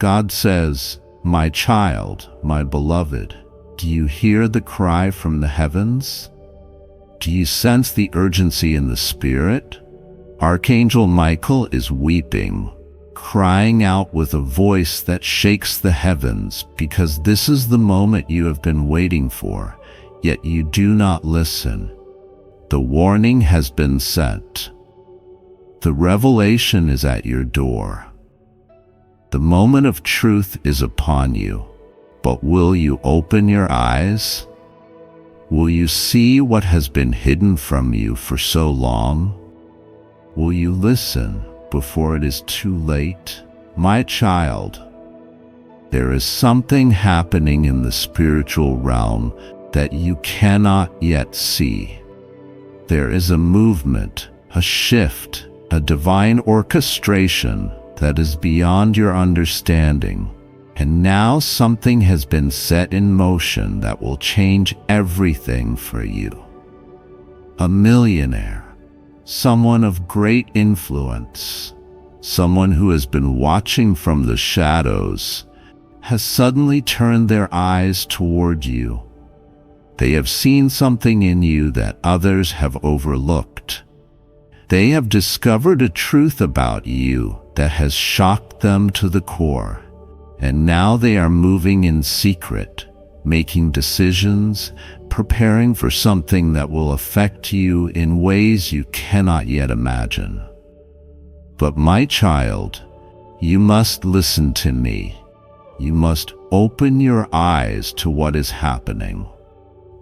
God says, "My child, my beloved, do you hear the cry from the heavens? Do you sense the urgency in the spirit? Archangel Michael is weeping, crying out with a voice that shakes the heavens, because this is the moment you have been waiting for, yet you do not listen. The warning has been sent. The revelation is at your door. The moment of truth is upon you, but will you open your eyes? Will you see what has been hidden from you for so long? Will you listen before it is too late? My child, there is something happening in the spiritual realm that you cannot yet see. There is a movement, a shift, a divine orchestration that is beyond your understanding. And now something has been set in motion that will change everything for you. A millionaire, someone of great influence, someone who has been watching from the shadows, has suddenly turned their eyes toward you. They have seen something in you that others have overlooked. They have discovered a truth about you that has shocked them to the core. And now they are moving in secret, making decisions, preparing for something that will affect you in ways you cannot yet imagine. But my child, you must listen to me. You must open your eyes to what is happening.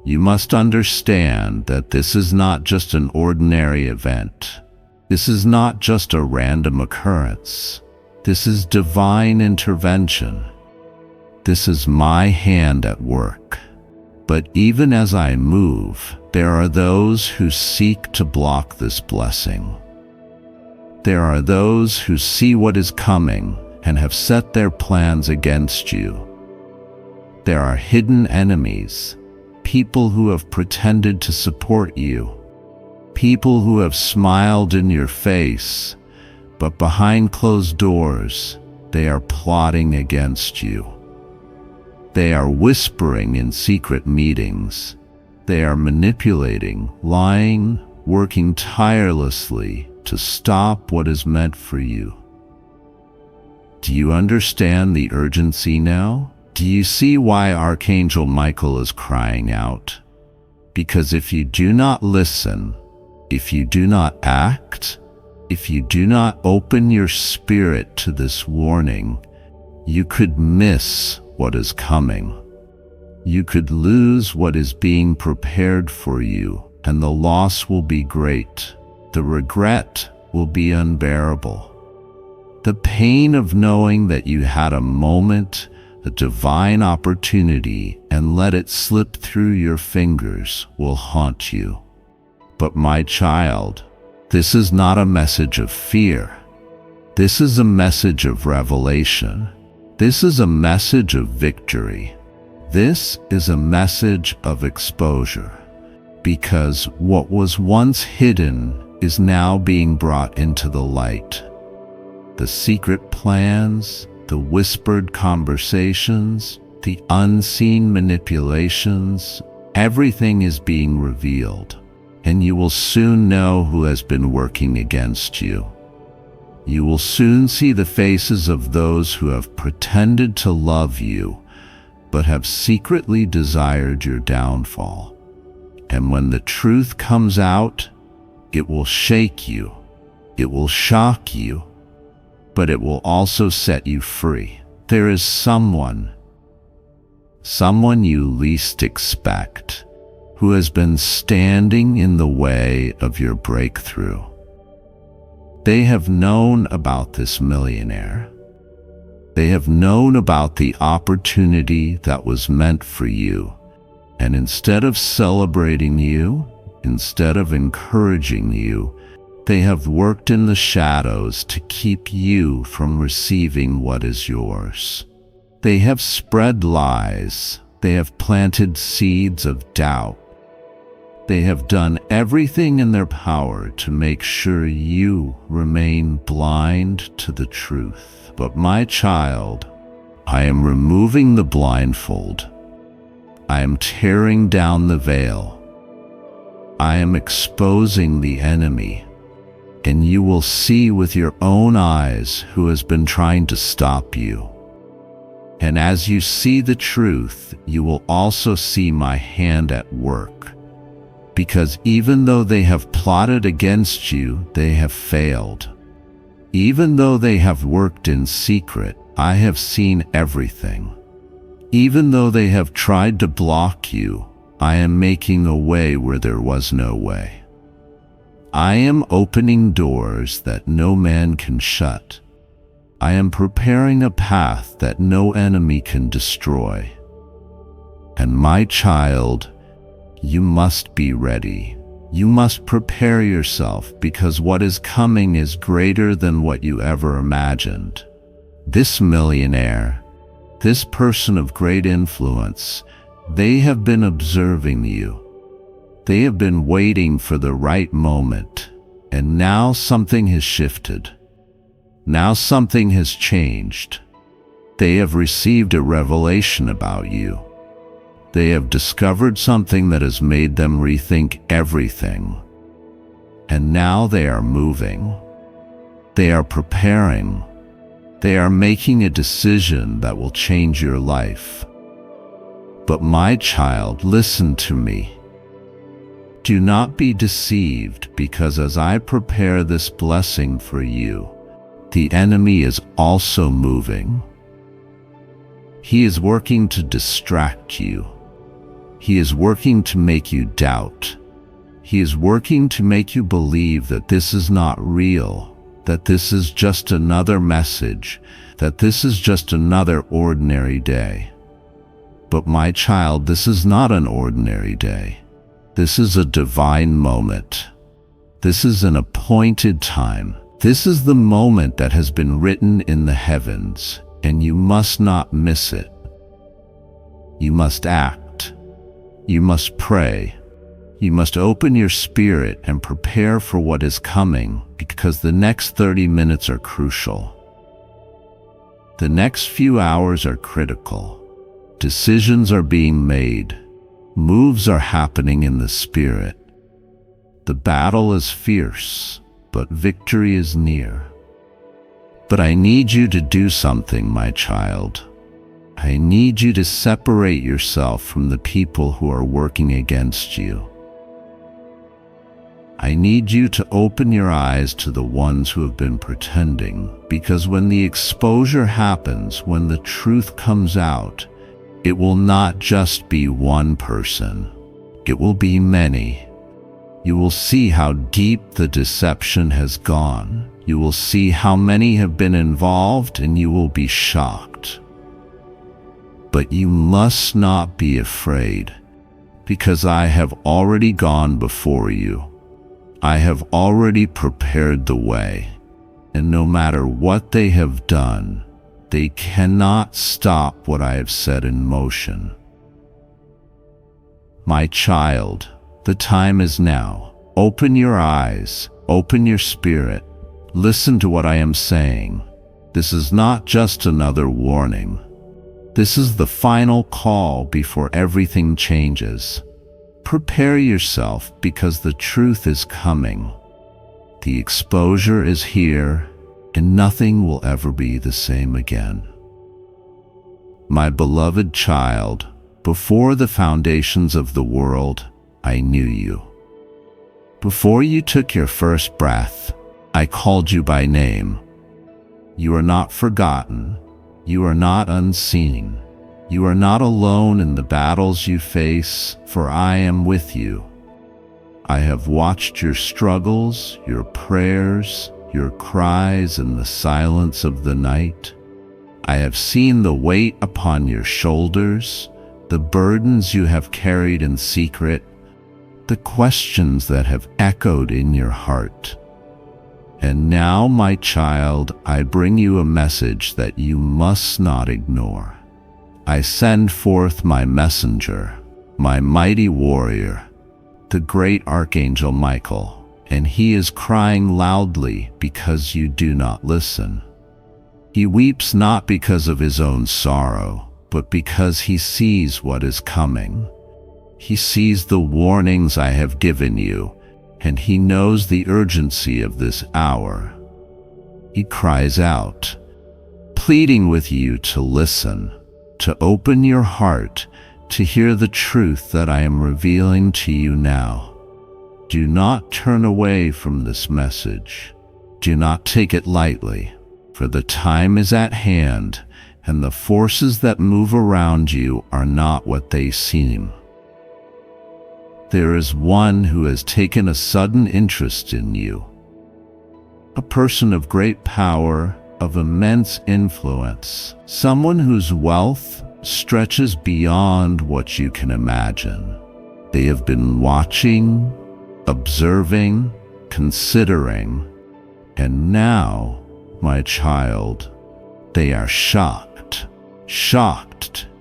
You must understand that this is not just an ordinary event. This is not just a random occurrence. This is divine intervention. This is my hand at work. But even as I move, there are those who seek to block this blessing. There are those who see what is coming and have set their plans against you. There are hidden enemies, people who have pretended to support you, people who have smiled in your face, but behind closed doors, they are plotting against you. They are whispering in secret meetings. They are manipulating, lying, working tirelessly to stop what is meant for you. Do you understand the urgency now? Do you see why Archangel Michael is crying out? Because if you do not listen, if you do not act, if you do not open your spirit to this warning, you could miss what is coming. You could lose what is being prepared for you, and the loss will be great. The regret will be unbearable. The pain of knowing that you had a moment, a divine opportunity, and let it slip through your fingers will haunt you. But my child, this is not a message of fear. This is a message of revelation. This is a message of victory. This is a message of exposure. Because what was once hidden is now being brought into the light. The secret plans, the whispered conversations, the unseen manipulations, everything is being revealed. And you will soon know who has been working against you. You will soon see the faces of those who have pretended to love you, but have secretly desired your downfall. And when the truth comes out, it will shake you, it will shock you, but it will also set you free. There is someone you least expect, who has been standing in the way of your breakthrough. They have known about this millionaire. They have known about the opportunity that was meant for you. And instead of celebrating you, instead of encouraging you, they have worked in the shadows to keep you from receiving what is yours. They have spread lies. They have planted seeds of doubt. They have done everything in their power to make sure you remain blind to the truth. But my child, I am removing the blindfold. I am tearing down the veil. I am exposing the enemy, and you will see with your own eyes who has been trying to stop you. And as you see the truth, you will also see my hand at work. Because even though they have plotted against you, they have failed. Even though they have worked in secret, I have seen everything. Even though they have tried to block you, I am making a way where there was no way. I am opening doors that no man can shut. I am preparing a path that no enemy can destroy. And my child, you must be ready. You must prepare yourself, because what is coming is greater than what you ever imagined. This millionaire, this person of great influence, they have been observing you. They have been waiting for the right moment, and now something has shifted. Now something has changed. They have received a revelation about you. They have discovered something that has made them rethink everything. And now they are moving. They are preparing. They are making a decision that will change your life. But my child, listen to me. Do not be deceived, because as I prepare this blessing for you, the enemy is also moving. He is working to distract you. He is working to make you doubt. He is working to make you believe that this is not real, that this is just another message, that this is just another ordinary day. But my child, this is not an ordinary day. This is a divine moment. This is an appointed time. This is the moment that has been written in the heavens, and you must not miss it. You must act. You must pray. You must open your spirit and prepare for what is coming, because the next 30 minutes are crucial. The next few hours are critical. Decisions are being made. Moves are happening in the spirit. The battle is fierce, but victory is near. But I need you to do something, my child. I need you to separate yourself from the people who are working against you. I need you to open your eyes to the ones who have been pretending, because when the exposure happens, when the truth comes out, it will not just be one person. It will be many. You will see how deep the deception has gone. You will see how many have been involved, and you will be shocked. But you must not be afraid, because I have already gone before you. I have already prepared the way, and no matter what they have done, they cannot stop what I have set in motion. My child, the time is now. Open your eyes, open your spirit. Listen to what I am saying. This is not just another warning. This is the final call before everything changes. Prepare yourself, because the truth is coming. The exposure is here, and nothing will ever be the same again. My beloved child, before the foundations of the world, I knew you. Before you took your first breath, I called you by name. You are not forgotten. You are not unseen. You are not alone in the battles you face, for I am with you. I have watched your struggles, your prayers, your cries in the silence of the night. I have seen the weight upon your shoulders, the burdens you have carried in secret, the questions that have echoed in your heart. And now, my child, I bring you a message that you must not ignore. I send forth my messenger, my mighty warrior, the great Archangel Michael, and he is crying loudly because you do not listen. He weeps not because of his own sorrow, but because he sees what is coming. He sees the warnings I have given you, and he knows the urgency of this hour. He cries out, pleading with you to listen, to open your heart, to hear the truth that I am revealing to you now. Do not turn away from this message. Do not take it lightly, for the time is at hand, and the forces that move around you are not what they seem. There is one who has taken a sudden interest in you, a person of great power, of immense influence, someone whose wealth stretches beyond what you can imagine. They have been watching, observing, considering, and now, my child, they are shocked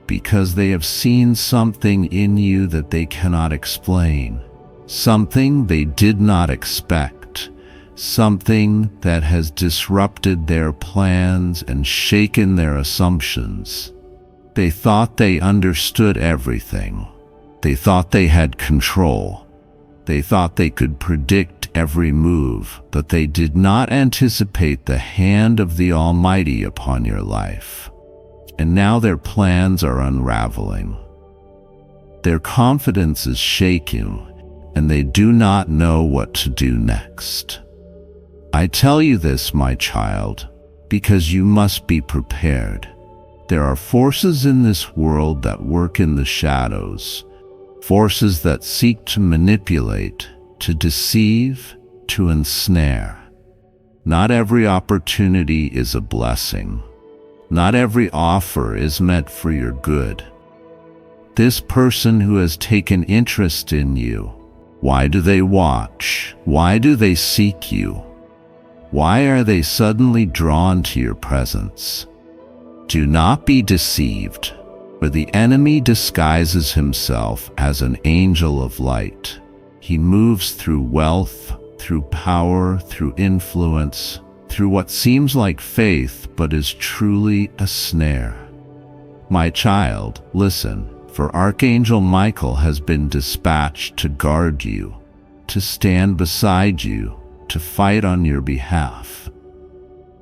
because they have seen something in you that they cannot explain, something they did not expect, something that has disrupted their plans and shaken their assumptions. They thought they understood everything. They thought they had control. They thought they could predict every move, but they did not anticipate the hand of the Almighty upon your life. And now their plans are unraveling. Their confidence is shaken, and they do not know what to do next. I tell you this, my child, because you must be prepared. There are forces in this world that work in the shadows, forces that seek to manipulate, to deceive, to ensnare. Not every opportunity is a blessing. Not every offer is meant for your good. This person who has taken interest in you, why do they watch? Why do they seek you? Why are they suddenly drawn to your presence? Do not be deceived, for the enemy disguises himself as an angel of light. He moves through wealth, through power, through influence, through what seems like faith but is truly a snare. My child, listen, for Archangel Michael has been dispatched to guard you, to stand beside you, to fight on your behalf.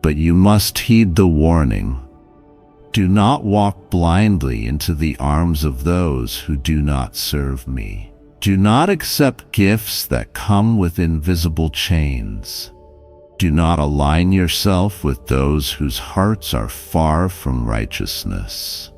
But you must heed the warning. Do not walk blindly into the arms of those who do not serve me. Do not accept gifts that come with invisible chains. Do not align yourself with those whose hearts are far from righteousness.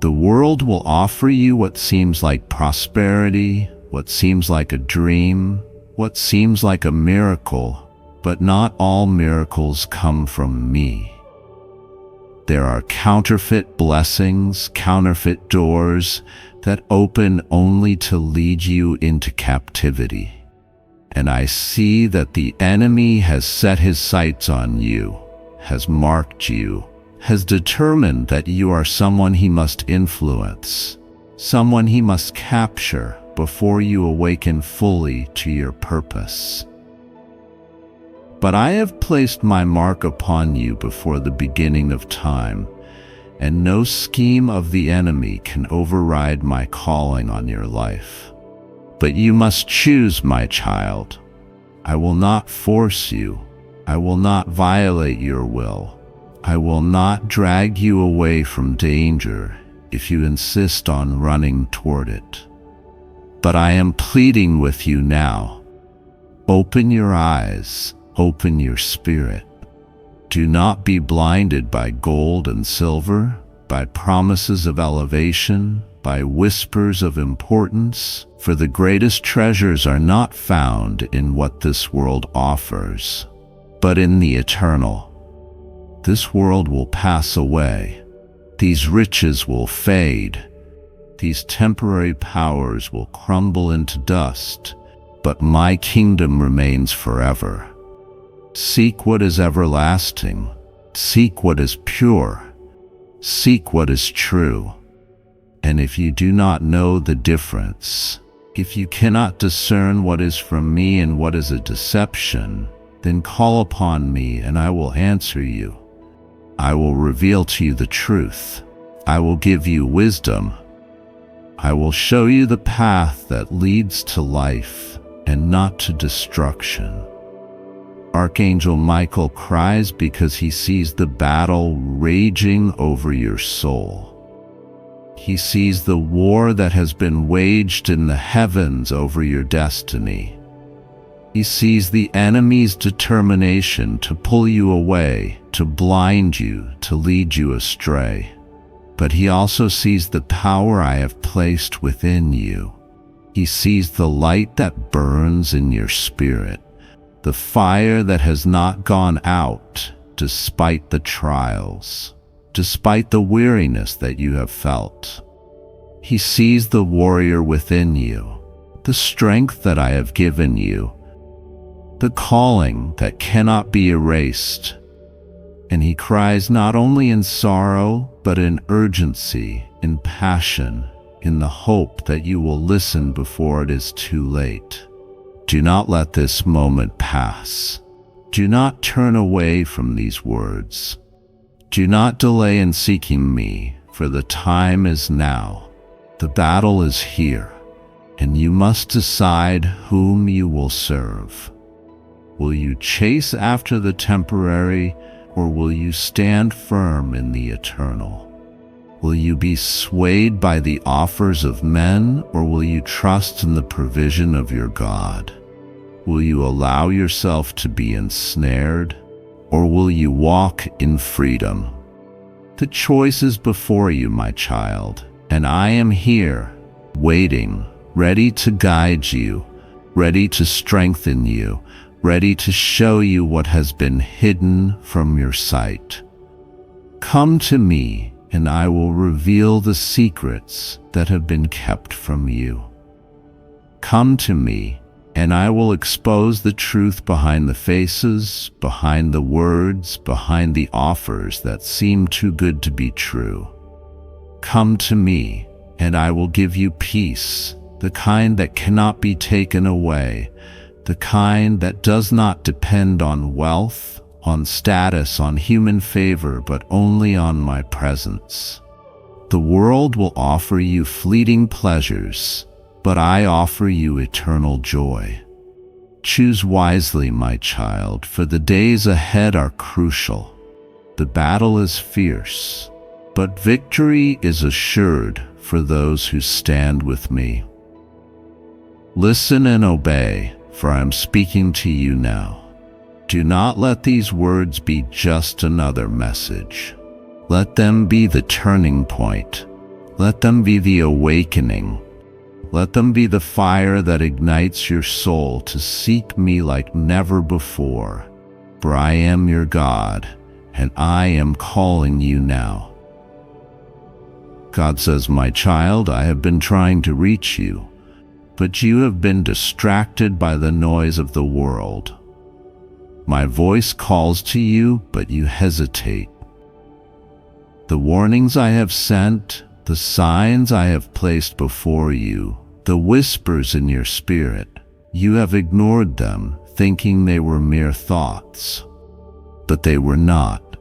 The world will offer you what seems like prosperity, what seems like a dream, what seems like a miracle, but not all miracles come from me. There are counterfeit blessings, counterfeit doors that open only to lead you into captivity. And I see that the enemy has set his sights on you, has marked you, has determined that you are someone he must influence, someone he must capture before you awaken fully to your purpose. But I have placed my mark upon you before the beginning of time, and no scheme of the enemy can override my calling on your life. But you must choose, my child. I will not force you. I will not violate your will. I will not drag you away from danger if you insist on running toward it. But I am pleading with you now. Open your eyes, open your spirit. Do not be blinded by gold and silver, by promises of elevation, by whispers of importance, for the greatest treasures are not found in what this world offers, but in the eternal. This world will pass away. These riches will fade. These temporary powers will crumble into dust, but my kingdom remains forever. Seek what is everlasting. Seek what is pure. Seek what is true. And if you do not know the difference, if you cannot discern what is from me and what is a deception, then call upon me and I will answer you. I will reveal to you the truth. I will give you wisdom. I will show you the path that leads to life and not to destruction. Archangel Michael cries because he sees the battle raging over your soul. He sees the war that has been waged in the heavens over your destiny. He sees the enemy's determination to pull you away, to blind you, to lead you astray. But he also sees the power I have placed within you. He sees the light that burns in your spirit, the fire that has not gone out despite the trials, despite the weariness that you have felt. He sees the warrior within you, the strength that I have given you, the calling that cannot be erased. And he cries not only in sorrow, but in urgency, in passion, in the hope that you will listen before it is too late. Do not let this moment pass. Do not turn away from these words. Do not delay in seeking me, for the time is now. The battle is here, and you must decide whom you will serve. Will you chase after the temporary, or will you stand firm in the eternal? Will you be swayed by the offers of men, or will you trust in the provision of your God? Will you allow yourself to be ensnared, or will you walk in freedom? The choice is before you, my child, and I am here, waiting, ready to guide you, ready to strengthen you, ready to show you what has been hidden from your sight. Come to me, and I will reveal the secrets that have been kept from you. Come to me, and I will expose the truth behind the faces, behind the words, behind the offers that seem too good to be true. Come to me, and I will give you peace, the kind that cannot be taken away, the kind that does not depend on wealth, on status, on human favor, but only on my presence. The world will offer you fleeting pleasures, but I offer you eternal joy. Choose wisely, my child, for the days ahead are crucial. The battle is fierce, but victory is assured for those who stand with me. Listen and obey, for I am speaking to you now. Do not let these words be just another message. Let them be the turning point. Let them be the awakening. Let them be the fire that ignites your soul to seek me like never before. For I am your God, and I am calling you now. God says, my child, I have been trying to reach you, but you have been distracted by the noise of the world. My voice calls to you, but you hesitate. The warnings I have sent, the signs I have placed before you, the whispers in your spirit, you have ignored them, thinking they were mere thoughts. But they were not.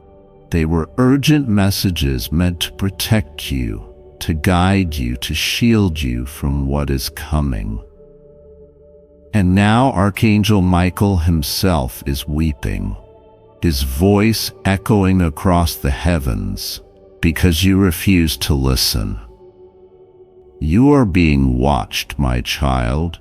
They were urgent messages meant to protect you, to guide you, to shield you from what is coming. And now Archangel Michael himself is weeping, his voice echoing across the heavens, because you refuse to listen. You are being watched, my child,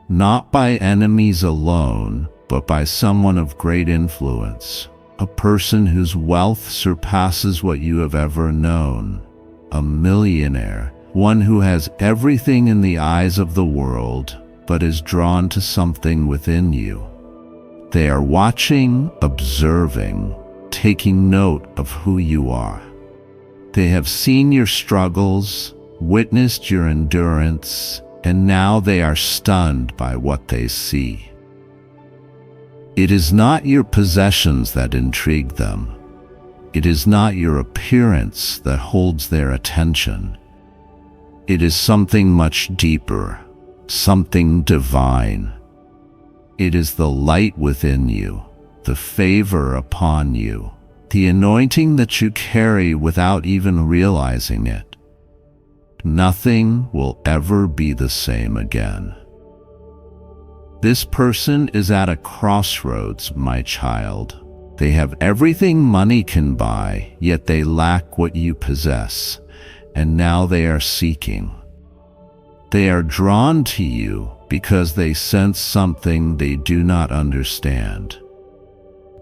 not by enemies alone, but by someone of great influence, a person whose wealth surpasses what you have ever known, a millionaire, one who has everything in the eyes of the world, but is drawn to something within you. They are watching, observing, taking note of who you are. They have seen your struggles, witnessed your endurance, and now they are stunned by what they see. It is not your possessions that intrigue them. It is not your appearance that holds their attention. It is something much deeper, something divine. It is the light within you, the favor upon you, the anointing that you carry without even realizing it. Nothing will ever be the same again. This person is at a crossroads, my child. They have everything money can buy, yet they lack what you possess, and now they are seeking. They are drawn to you because they sense something they do not understand.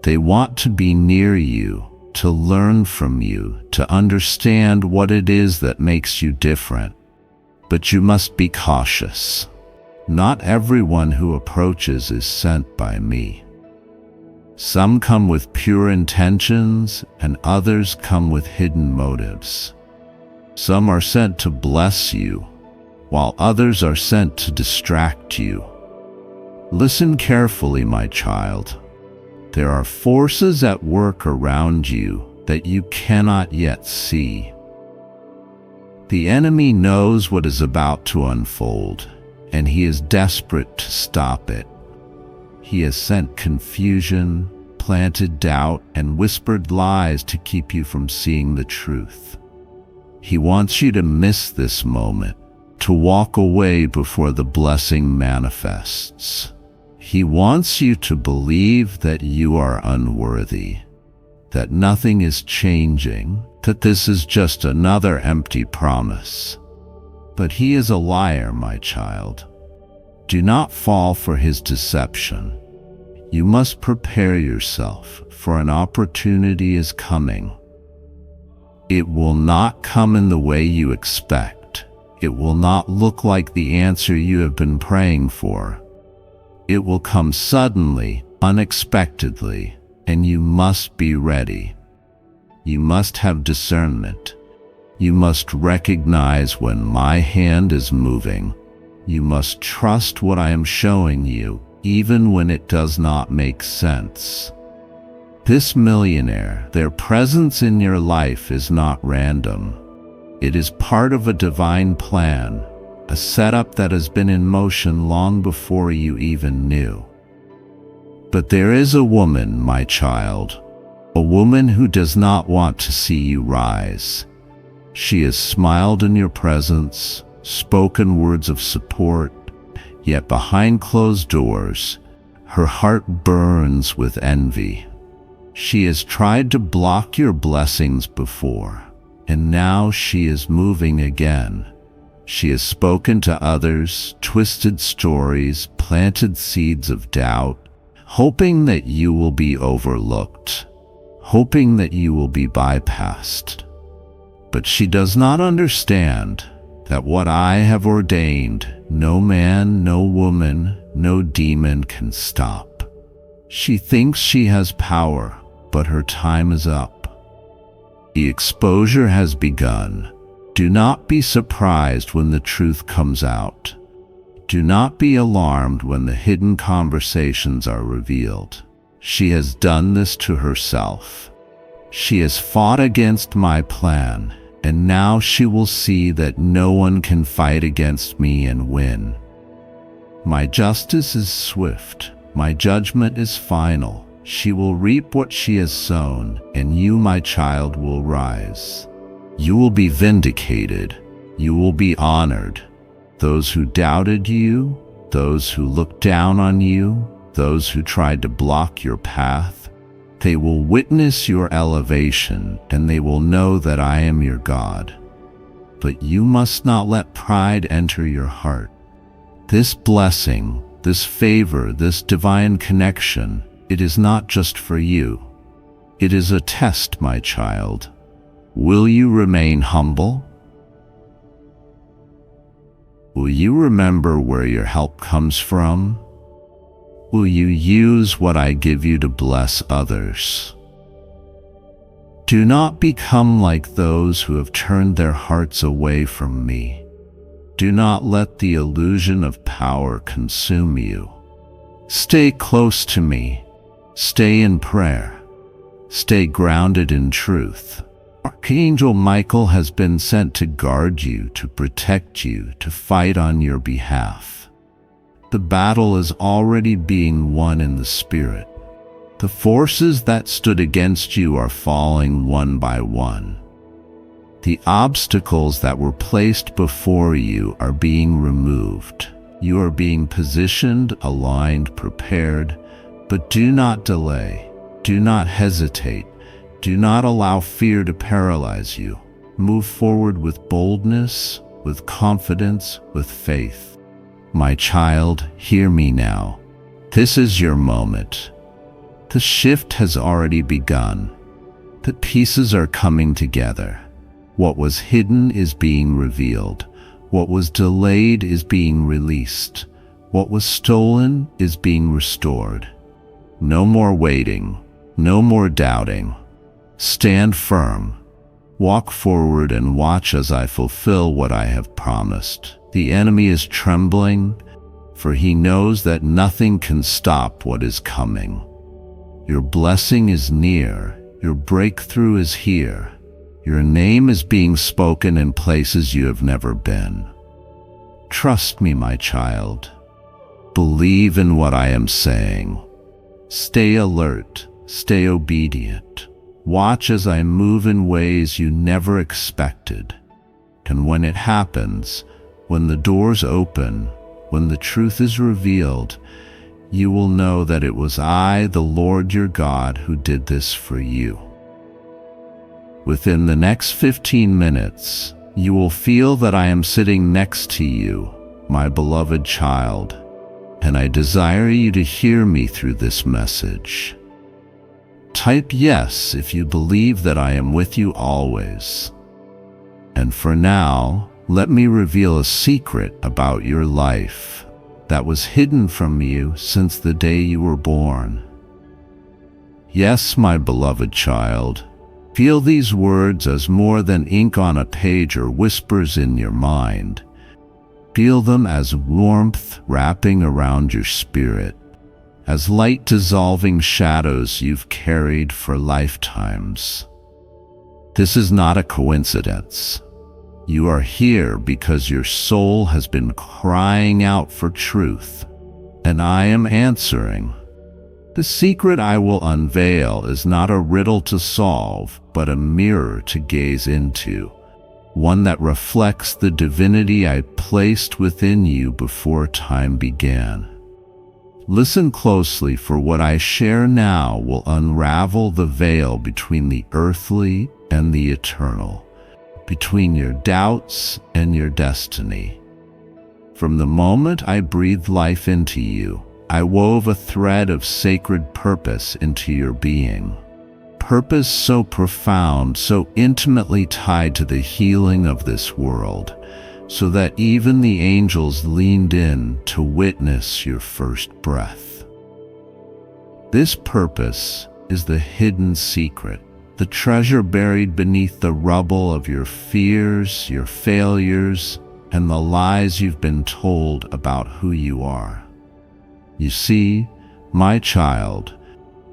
They want to be near you, to learn from you, to understand what it is that makes you different. But you must be cautious. Not everyone who approaches is sent by me. Some come with pure intentions, and others come with hidden motives. Some are sent to bless you, while others are sent to distract you. Listen carefully, my child. There are forces at work around you that you cannot yet see. The enemy knows what is about to unfold, and he is desperate to stop it. He has sent confusion, planted doubt, and whispered lies to keep you from seeing the truth. He wants you to miss this moment, to walk away before the blessing manifests. He wants you to believe that you are unworthy, that nothing is changing, that this is just another empty promise. But he is a liar, my child. Do not fall for his deception. You must prepare yourself, for an opportunity is coming. It will not come in the way you expect. It will not look like the answer you have been praying for. It will come suddenly, unexpectedly, and you must be ready. You must have discernment. You must recognize when my hand is moving. You must trust what I am showing you, even when it does not make sense. This millionaire, their presence in your life is not random. It is part of a divine plan, a setup that has been in motion long before you even knew. But there is a woman, my child, a woman who does not want to see you rise. She has smiled in your presence, spoken words of support, yet behind closed doors, her heart burns with envy. She has tried to block your blessings before, and now she is moving again. She has spoken to others, twisted stories, planted seeds of doubt, hoping that you will be overlooked, hoping that you will be bypassed. But she does not understand that what I have ordained, no man, no woman, no demon can stop. She thinks she has power, but her time is up. The exposure has begun. Do not be surprised when the truth comes out. Do not be alarmed when the hidden conversations are revealed. She has done this to herself. She has fought against my plan, and now she will see that no one can fight against me and win. My justice is swift. My judgment is final. She will reap what she has sown, and you, my child, will rise. You will be vindicated. You will be honored. Those who doubted you, those who looked down on you, those who tried to block your path, they will witness your elevation, and they will know that I am your God. But you must not let pride enter your heart. This blessing, this favor, this divine connection, it is not just for you. It is a test, my child. Will you remain humble? Will you remember where your help comes from? Will you use what I give you to bless others? Do not become like those who have turned their hearts away from me. Do not let the illusion of power consume you. Stay close to me. Stay in prayer. Stay grounded in truth. Archangel Michael has been sent to guard you, to protect you, to fight on your behalf. The battle is already being won in the spirit. The forces that stood against you are falling one by one. The obstacles that were placed before you are being removed. You are being positioned, aligned, prepared, but do not delay. Do not hesitate. Do not allow fear to paralyze you. Move forward with boldness, with confidence, with faith. My child, hear me now. This is your moment. The shift has already begun. The pieces are coming together. What was hidden is being revealed. What was delayed is being released. What was stolen is being restored. No more waiting. No more doubting. Stand firm. Walk forward and watch as I fulfill what I have promised. The enemy is trembling, for he knows that nothing can stop what is coming. Your blessing is near. Your breakthrough is here. Your name is being spoken in places you have never been. Trust me, my child. Believe in what I am saying. Stay alert. Stay obedient. Watch as I move in ways you never expected. And when it happens, when the doors open, when the truth is revealed, you will know that it was I, the Lord your God, who did this for you. Within the next 15 minutes, you will feel that I am sitting next to you, my beloved child, and I desire you to hear me through this message. Type yes if you believe that I am with you always. And for now, let me reveal a secret about your life that was hidden from you since the day you were born. Yes, my beloved child, feel these words as more than ink on a page or whispers in your mind. Feel them as warmth wrapping around your spirit, as light dissolving shadows you've carried for lifetimes. This is not a coincidence. You are here because your soul has been crying out for truth, and I am answering. The secret I will unveil is not a riddle to solve, but a mirror to gaze into, one that reflects the divinity I placed within you before time began. Listen closely, for what I share now will unravel the veil between the earthly and the eternal, between your doubts and your destiny. From the moment I breathed life into you, I wove a thread of sacred purpose into your being. Purpose so profound, so intimately tied to the healing of this world, so that even the angels leaned in to witness your first breath. This purpose is the hidden secret, the treasure buried beneath the rubble of your fears, your failures, and the lies you've been told about who you are. You see, my child,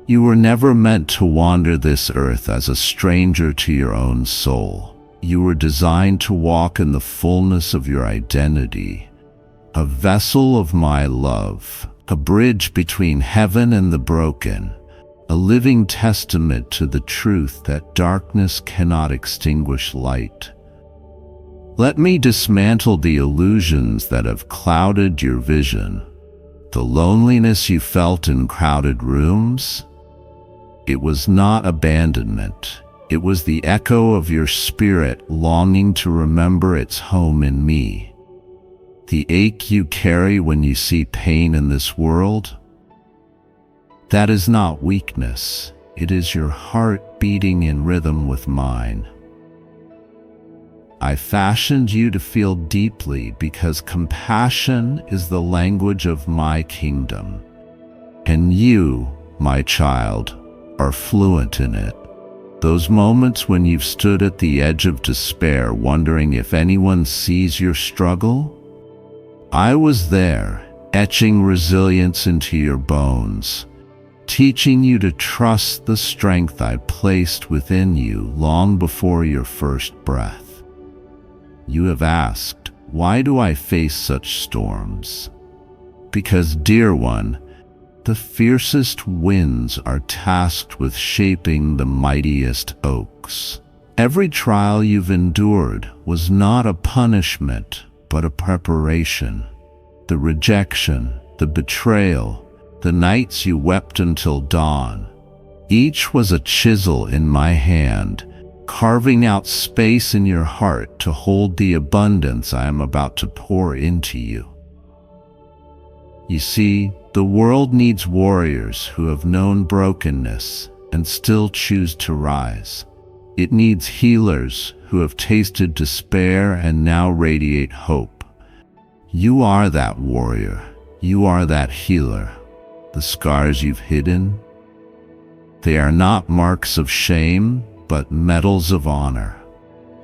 you were never meant to wander this earth as a stranger to your own soul. You were designed to walk in the fullness of your identity, a vessel of my love, a bridge between heaven and the broken, a living testament to the truth that darkness cannot extinguish light. Let me dismantle the illusions that have clouded your vision. The loneliness you felt in crowded rooms? It was not abandonment. It was the echo of your spirit longing to remember its home in me. The ache you carry when you see pain in this world? That is not weakness. It is your heart beating in rhythm with mine. I fashioned you to feel deeply because compassion is the language of my kingdom, and you, my child, are fluent in it. Those moments when you've stood at the edge of despair wondering if anyone sees your struggle? I was there, etching resilience into your bones, teaching you to trust the strength I placed within you long before your first breath. You have asked, why do I face such storms? Because, dear one, The fiercest winds are tasked with shaping the mightiest oaks. Every trial you've endured was not a punishment, but a preparation. The rejection, the betrayal, the nights you wept until dawn, each was a chisel in my hand, carving out space in your heart to hold the abundance I am about to pour into you. You see, the world needs warriors who have known brokenness and still choose to rise. It needs healers who have tasted despair and now radiate hope. You are that warrior. You are that healer. The scars you've hidden, they are not marks of shame, but medals of honor.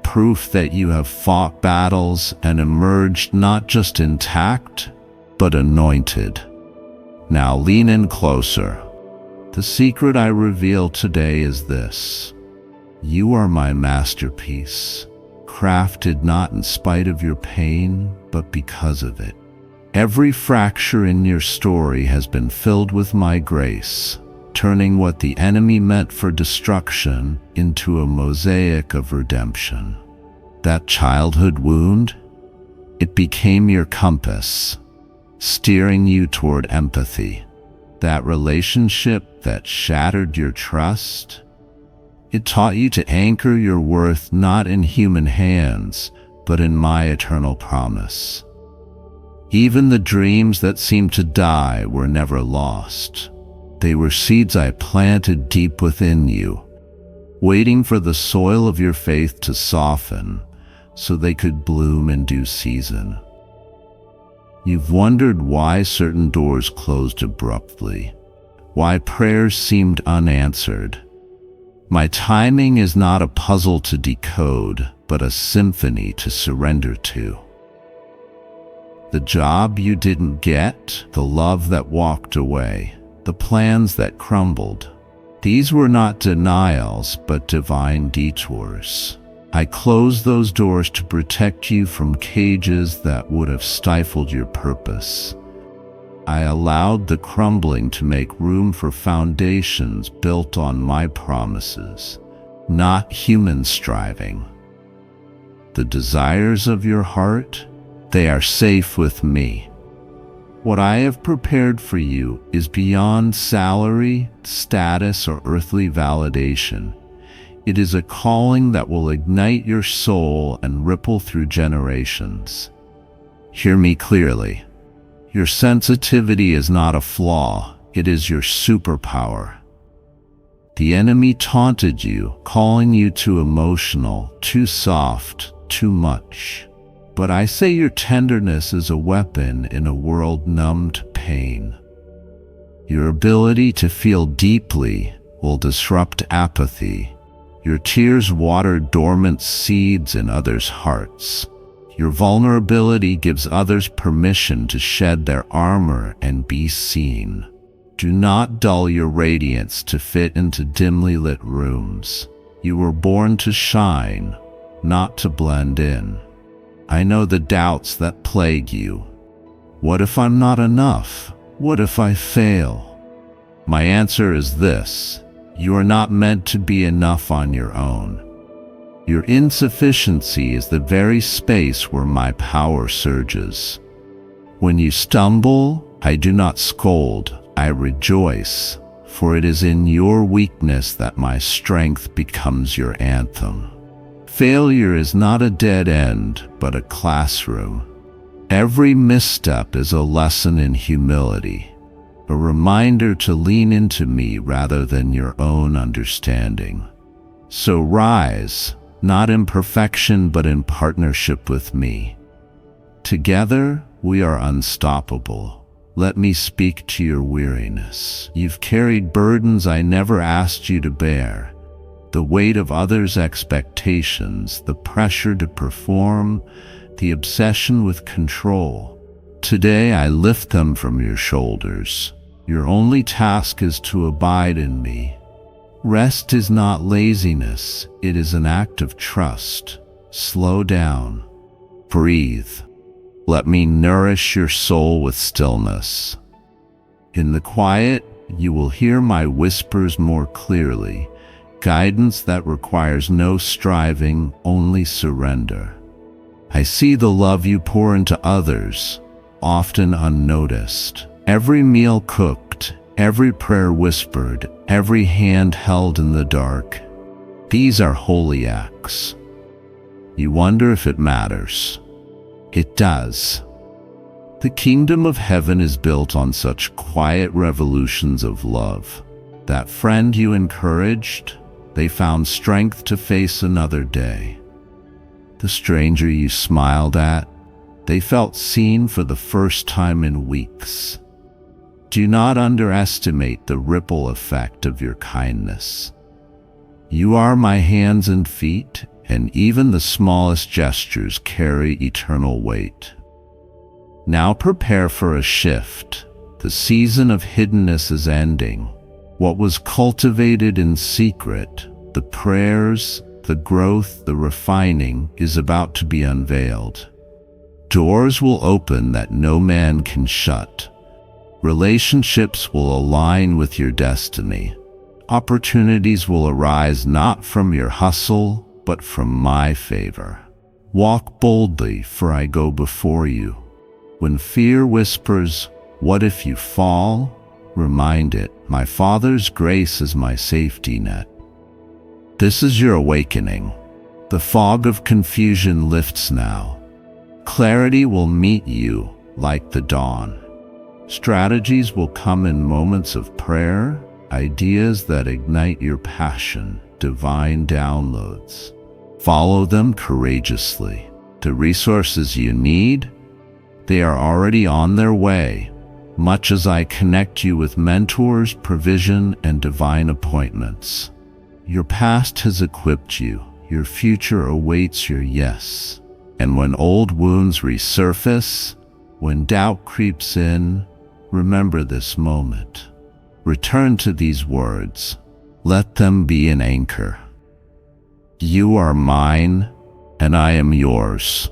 Proof that you have fought battles and emerged not just intact, but anointed. Now lean in closer. The secret I reveal today is this. You are my masterpiece, crafted not in spite of your pain, but because of it. Every fracture in your story has been filled with my grace, turning what the enemy meant for destruction into a mosaic of redemption. That childhood wound, it became your compass, steering you toward empathy. That relationship that shattered your trust, it taught you to anchor your worth not in human hands, but in my eternal promise. Even the dreams that seemed to die were never lost. They were seeds I planted deep within you, waiting for the soil of your faith to soften so they could bloom in due season. You've wondered why certain doors closed abruptly, why prayers seemed unanswered. My timing is not a puzzle to decode, but a symphony to surrender to. The job you didn't get, the love that walked away, the plans that crumbled, these were not denials, but divine detours. I closed those doors to protect you from cages that would have stifled your purpose. I allowed the crumbling to make room for foundations built on my promises, not human striving. The desires of your heart, they are safe with me. What I have prepared for you is beyond salary, status, or earthly validation. It is a calling that will ignite your soul and ripple through generations. Hear me clearly. Your sensitivity is not a flaw, it is your superpower. The enemy taunted you, calling you too emotional, too soft, too much. But I say your tenderness is a weapon in a world numbed to pain. Your ability to feel deeply will disrupt apathy. Your tears water dormant seeds in others' hearts. Your vulnerability gives others permission to shed their armor and be seen. Do not dull your radiance to fit into dimly lit rooms. You were born to shine, not to blend in. I know the doubts that plague you. What if I'm not enough? What if I fail? My answer is this: you are not meant to be enough on your own. Your insufficiency is the very space where my power surges. When you stumble, I do not scold, I rejoice, for it is in your weakness that my strength becomes your anthem. Failure is not a dead end, but a classroom. Every misstep is a lesson in humility, a reminder to lean into me rather than your own understanding. So rise, not in perfection, but in partnership with me. Together, we are unstoppable. Let me speak to your weariness. You've carried burdens I never asked you to bear. The weight of others' expectations, the pressure to perform, the obsession with control. Today I lift them from your shoulders. Your only task is to abide in me. Rest is not laziness, it is an act of trust. Slow down. Breathe. Let me nourish your soul with stillness. In the quiet, you will hear my whispers more clearly, guidance that requires no striving, only surrender. I see the love you pour into others, often unnoticed. Every meal cooked, every prayer whispered, every hand held in the dark. These are holy acts. You wonder if it matters. It does. The kingdom of heaven is built on such quiet revolutions of love. That friend you encouraged, they found strength to face another day. The stranger you smiled at, they felt seen for the first time in weeks. Do not underestimate the ripple effect of your kindness. You are my hands and feet, and even the smallest gestures carry eternal weight. Now prepare for a shift. The season of hiddenness is ending. What was cultivated in secret, the prayers, the growth, the refining, is about to be unveiled. Doors will open that no man can shut. Relationships will align with your destiny. Opportunities will arise not from your hustle, but from my favor. Walk boldly, for I go before you. When fear whispers, "What if you fall?" remind it, my Father's grace is my safety net. This is your awakening. The fog of confusion lifts now. Clarity will meet you like the dawn. Strategies will come in moments of prayer, ideas that ignite your passion, divine downloads. Follow them courageously. The resources you need, they are already on their way, much as I connect you with mentors, provision, and divine appointments. Your past has equipped you. Your future awaits your yes. And when old wounds resurface, when doubt creeps in, remember this moment. Return to these words. Let them be an anchor. You are mine, and I am yours.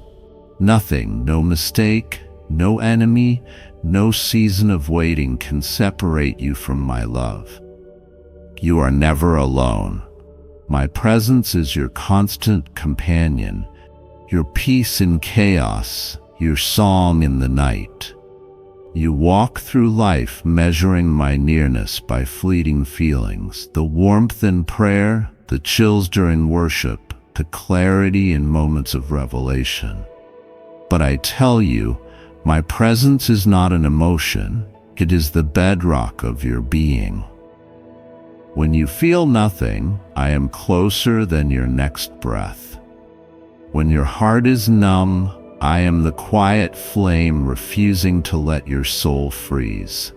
Nothing, no mistake, no enemy, no season of waiting can separate you from my love. You are never alone. My presence is your constant companion, your peace in chaos, your song in the night. You walk through life measuring my nearness by fleeting feelings, the warmth in prayer, the chills during worship, the clarity in moments of revelation. But I tell you, my presence is not an emotion, it is the bedrock of your being. When you feel nothing, I am closer than your next breath. When your heart is numb, I am the quiet flame refusing to let your soul freeze.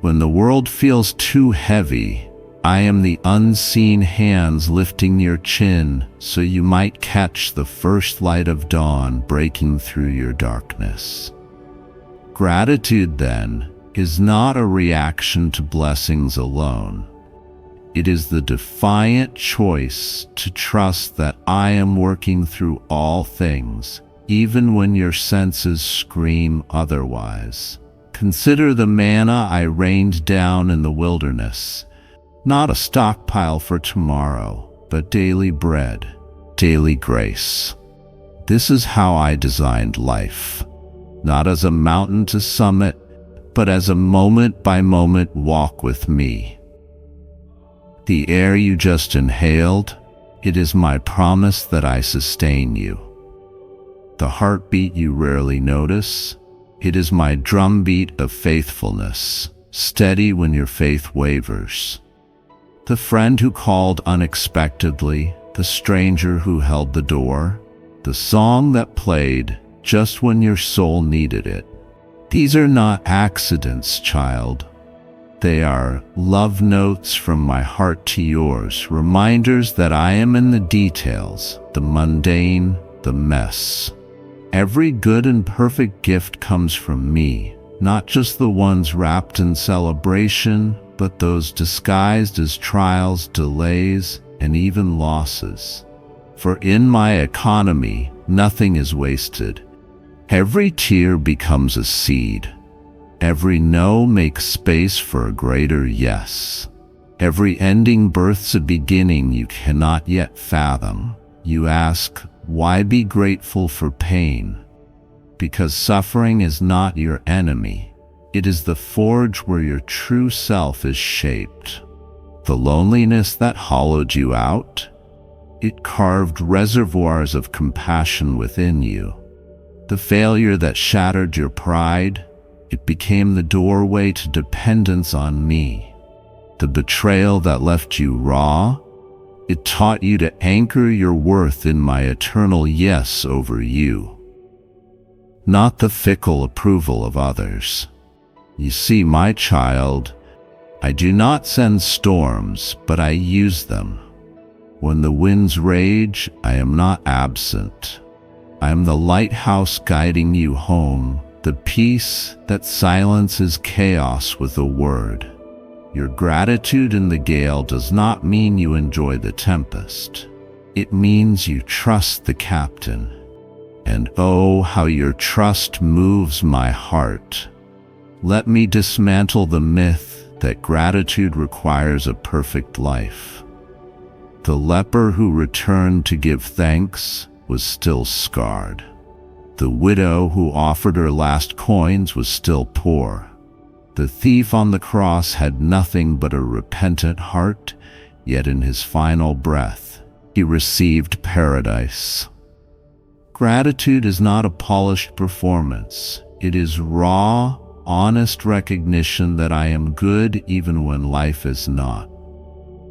When the world feels too heavy, I am the unseen hands lifting your chin so you might catch the first light of dawn breaking through your darkness. Gratitude, then, is not a reaction to blessings alone. It is the defiant choice to trust that I am working through all things, even when your senses scream otherwise. Consider the manna I rained down in the wilderness, not a stockpile for tomorrow, but daily bread, daily grace. This is how I designed life, not as a mountain to summit, but as a moment-by-moment walk with me. The air you just inhaled, it is my promise that I sustain you. The heartbeat you rarely notice, it is my drumbeat of faithfulness, steady when your faith wavers. The friend who called unexpectedly, the stranger who held the door, the song that played just when your soul needed it. These are not accidents, child. They are love notes from my heart to yours, reminders that I am in the details, the mundane, the mess. Every good and perfect gift comes from me, not just the ones wrapped in celebration, but those disguised as trials, delays, and even losses. For in my economy, nothing is wasted. Every tear becomes a seed. Every no makes space for a greater yes. Every ending births a beginning you cannot yet fathom. You ask, why be grateful for pain? Because suffering is not your enemy. It is the forge where your true self is shaped. The loneliness that hollowed you out, it carved reservoirs of compassion within you. The failure that shattered your pride, it became the doorway to dependence on me. The betrayal that left you raw, it taught you to anchor your worth in my eternal yes over you, not the fickle approval of others. You see, my child, I do not send storms, but I use them. When the winds rage, I am not absent. I am the lighthouse guiding you home, the peace that silences chaos with a word. Your gratitude in the gale does not mean you enjoy the tempest. It means you trust the captain. And oh, how your trust moves my heart. Let me dismantle the myth that gratitude requires a perfect life. The leper who returned to give thanks was still scarred. The widow who offered her last coins was still poor. The thief on the cross had nothing but a repentant heart, yet in his final breath, he received paradise. Gratitude is not a polished performance. It is raw, honest recognition that I am good even when life is not.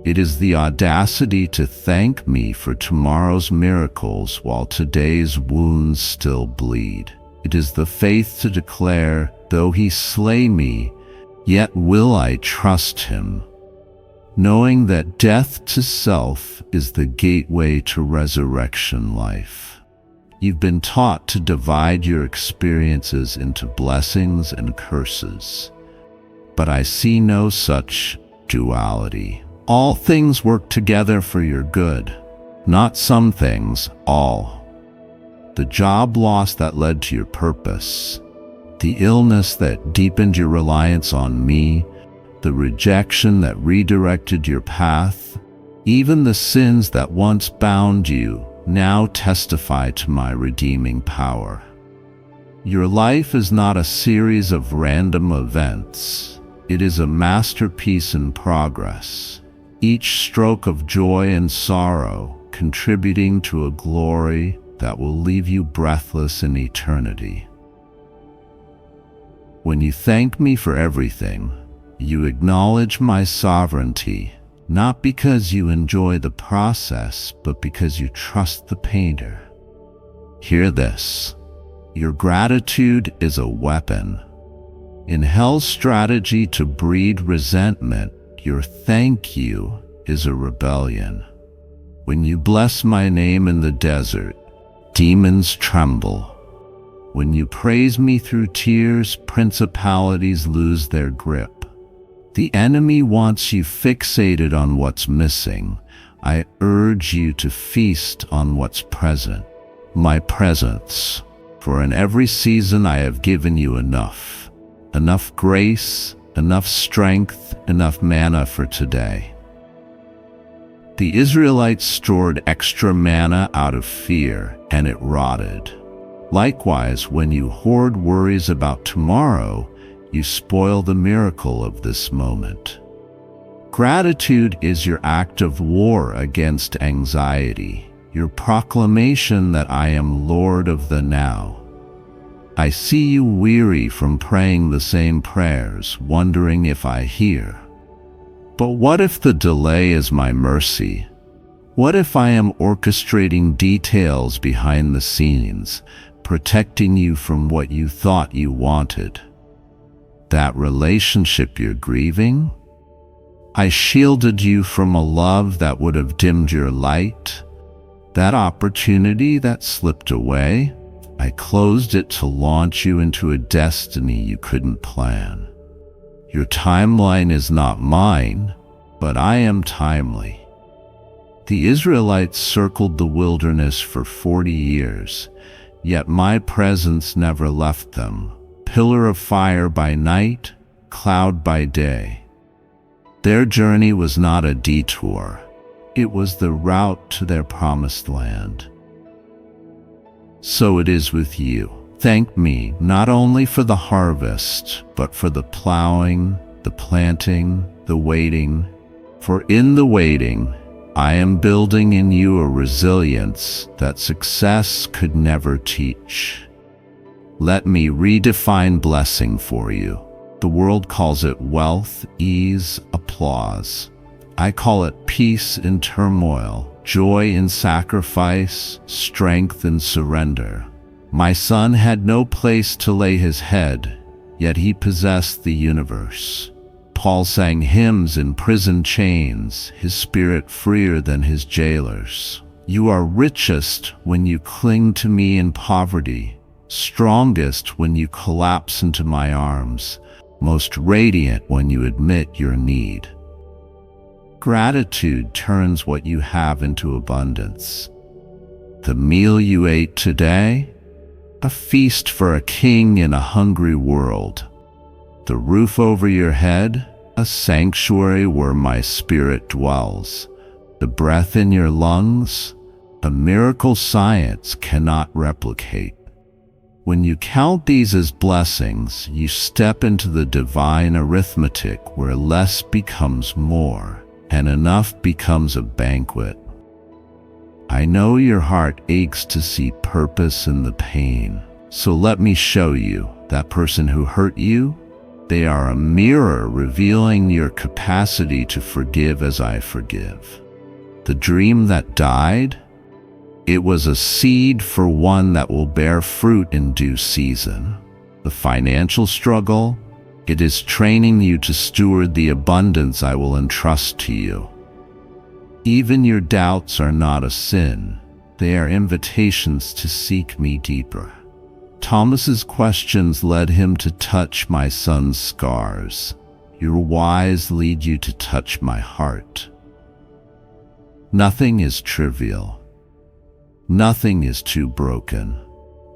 It is the audacity to thank me for tomorrow's miracles while today's wounds still bleed. It is the faith to declare, though he slay me, yet will I trust him, knowing that death to self is the gateway to resurrection life. You've been taught to divide your experiences into blessings and curses, but I see no such duality. All things work together for your good, not some things, all. The job loss that led to your purpose, the illness that deepened your reliance on me, the rejection that redirected your path, even the sins that once bound you now testify to my redeeming power. Your life is not a series of random events. It is a masterpiece in progress, each stroke of joy and sorrow contributing to a glory that will leave you breathless in eternity. When you thank me for everything, you acknowledge my sovereignty, not because you enjoy the process, but because you trust the painter. Hear this. Your gratitude is a weapon. In hell's strategy to breed resentment, your thank you is a rebellion. When you bless my name in the desert, demons tremble. When you praise me through tears, principalities lose their grip. The enemy wants you fixated on what's missing. I urge you to feast on what's present, my presence. For in every season I have given you enough grace, enough strength, enough manna for today. The Israelites stored extra manna out of fear, and it rotted. Likewise, when you hoard worries about tomorrow, you spoil the miracle of this moment. Gratitude is your act of war against anxiety, your proclamation that I am Lord of the now. I see you weary from praying the same prayers, wondering if I hear. But what if the delay is my mercy? What if I am orchestrating details behind the scenes, protecting you from what you thought you wanted? That relationship you're grieving? I shielded you from a love that would have dimmed your light. That opportunity that slipped away, I closed it to launch you into a destiny you couldn't plan. Your timeline is not mine, but I am timely. The Israelites circled the wilderness for 40 years, yet my presence never left them, pillar of fire by night, cloud by day. Their journey was not a detour. It was the route to their promised land. So it is with you. Thank me not only for the harvest, but for the plowing, the planting, the waiting. For in the waiting, I am building in you a resilience that success could never teach. Let me redefine blessing for you. The world calls it wealth, ease, applause. I call it peace in turmoil, joy in sacrifice, strength in surrender. My son had no place to lay his head, yet he possessed the universe. Paul sang hymns in prison chains, his spirit freer than his jailers. You are richest when you cling to me in poverty, strongest when you collapse into my arms, most radiant when you admit your need. Gratitude turns what you have into abundance. The meal you ate today, a feast for a king in a hungry world. The roof over your head, a sanctuary where my spirit dwells. The breath in your lungs, a miracle science cannot replicate. When you count these as blessings, you step into the divine arithmetic where less becomes more and enough becomes a banquet. I know your heart aches to see purpose in the pain, so let me show you that person who hurt you. They are a mirror revealing your capacity to forgive as I forgive. The dream that died, it was a seed for one that will bear fruit in due season. The financial struggle, it is training you to steward the abundance I will entrust to you. Even your doubts are not a sin. They are invitations to seek me deeper. Thomas's questions led him to touch my son's scars. Your whys lead you to touch my heart. Nothing is trivial. Nothing is too broken.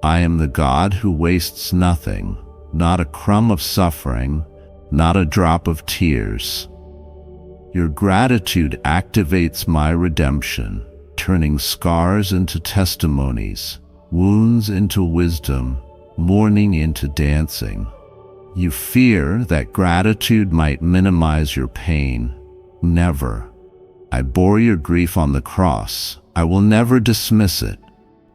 I am the God who wastes nothing, not a crumb of suffering, not a drop of tears. Your gratitude activates my redemption, turning scars into testimonies, wounds into wisdom, mourning into dancing. You fear that gratitude might minimize your pain. Never. I bore your grief on the cross. I will never dismiss it.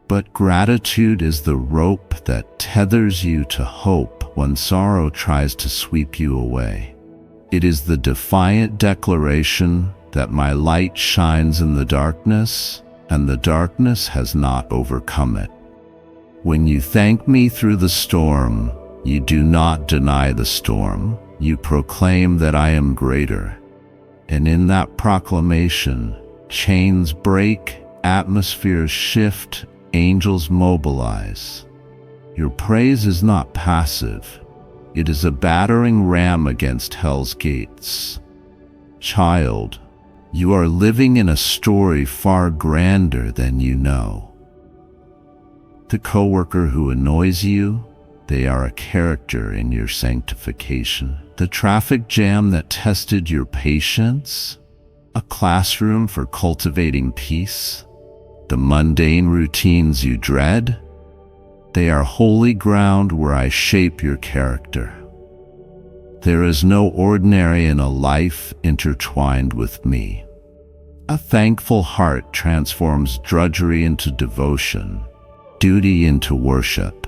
But gratitude is the rope that tethers you to hope when sorrow tries to sweep you away. It is the defiant declaration that my light shines in the darkness, and the darkness has not overcome it. When you thank me through the storm, you do not deny the storm. You proclaim that I am greater. And in that proclamation, chains break, atmospheres shift, angels mobilize. Your praise is not passive. It is a battering ram against hell's gates. Child, you are living in a story far grander than you know. The coworker who annoys you, they are a character in your sanctification. The traffic jam that tested your patience, a classroom for cultivating peace. The mundane routines you dread, they are holy ground where I shape your character. There is no ordinary in a life intertwined with me. A thankful heart transforms drudgery into devotion, duty into worship.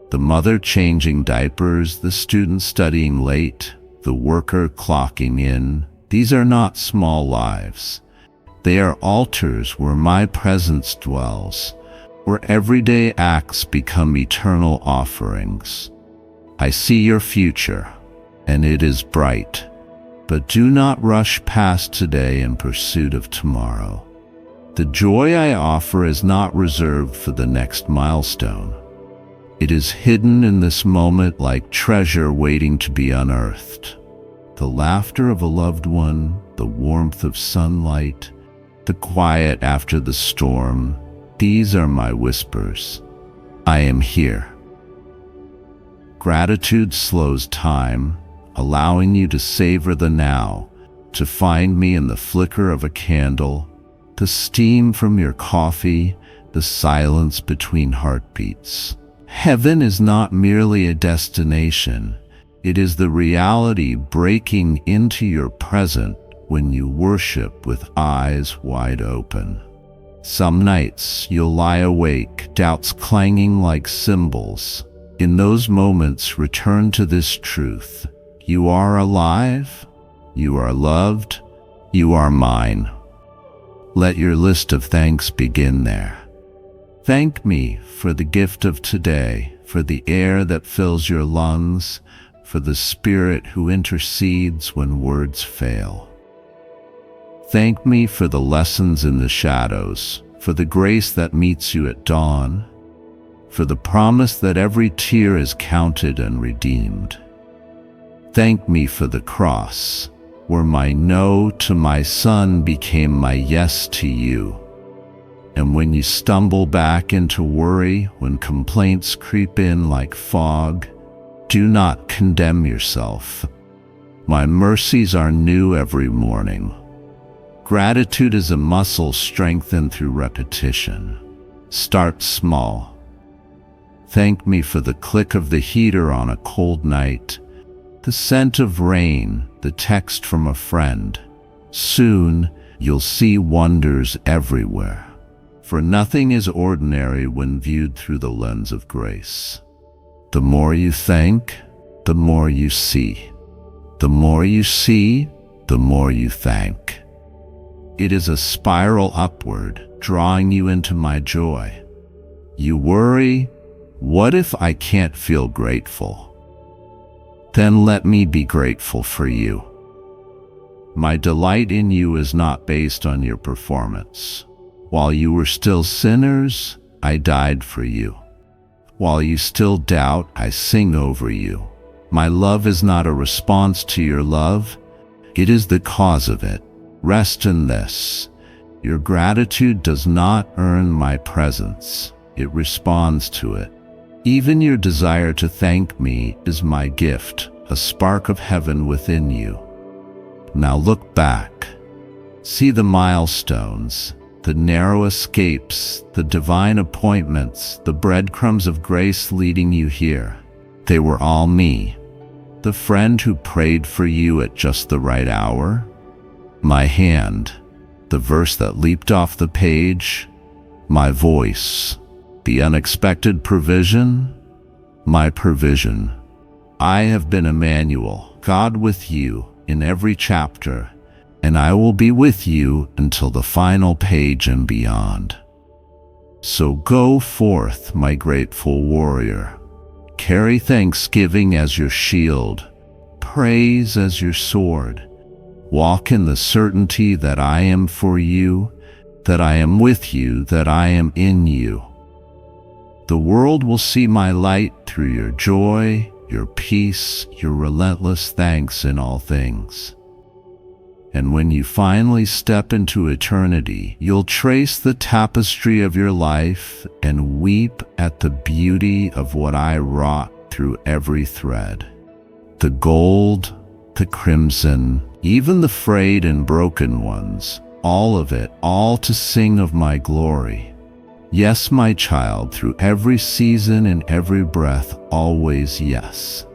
The mother changing diapers, the student studying late, the worker clocking in, these are not small lives. They are altars where my presence dwells, where everyday acts become eternal offerings. I see your future, and it is bright. But do not rush past today in pursuit of tomorrow. The joy I offer is not reserved for the next milestone. It is hidden in this moment like treasure waiting to be unearthed. The laughter of a loved one, the warmth of sunlight, the quiet after the storm, these are my whispers. I am here. Gratitude slows time, allowing you to savor the now, to find me in the flicker of a candle, the steam from your coffee, the silence between heartbeats. Heaven is not merely a destination, it is the reality breaking into your present when you worship with eyes wide open. Some nights you'll lie awake, doubts clanging like cymbals. In those moments, return to this truth. You are alive, you are loved, you are mine. Let your list of thanks begin there. Thank me for the gift of today, for the air that fills your lungs, for the Spirit who intercedes when words fail. Thank me for the lessons in the shadows, for the grace that meets you at dawn, for the promise that every tear is counted and redeemed. Thank me for the cross, where my no to my son became my yes to you. And when you stumble back into worry, when complaints creep in like fog, do not condemn yourself. My mercies are new every morning. Gratitude is a muscle strengthened through repetition. Start small. Thank me for the click of the heater on a cold night, the scent of rain, the text from a friend. Soon, you'll see wonders everywhere, for nothing is ordinary when viewed through the lens of grace. The more you thank, the more you see. The more you see, the more you thank. It is a spiral upward, drawing you into my joy. You worry, what if I can't feel grateful? Then let me be grateful for you. My delight in you is not based on your performance. While you were still sinners, I died for you. While you still doubt, I sing over you. My love is not a response to your love, it is the cause of it. Rest in this. Your gratitude does not earn my presence, it responds to it. Even your desire to thank me is my gift, a spark of heaven within you. Now look back. See the milestones, the narrow escapes, the divine appointments, the breadcrumbs of grace leading you here. They were all me. The friend who prayed for you at just the right hour. My hand, the verse that leaped off the page. My voice, the unexpected provision. My provision. I have been Emmanuel, God with you, in every chapter, and I will be with you until the final page and beyond. So go forth, my grateful warrior. Carry thanksgiving as your shield, praise as your sword. Walk in the certainty that I am for you, that I am with you, that I am in you. The world will see my light through your joy, your peace, your relentless thanks in all things. And when you finally step into eternity, you'll trace the tapestry of your life and weep at the beauty of what I wrought through every thread. The gold, the crimson, even the frayed and broken ones, all of it, all to sing of my glory. Yes, my child, through every season and every breath, always yes.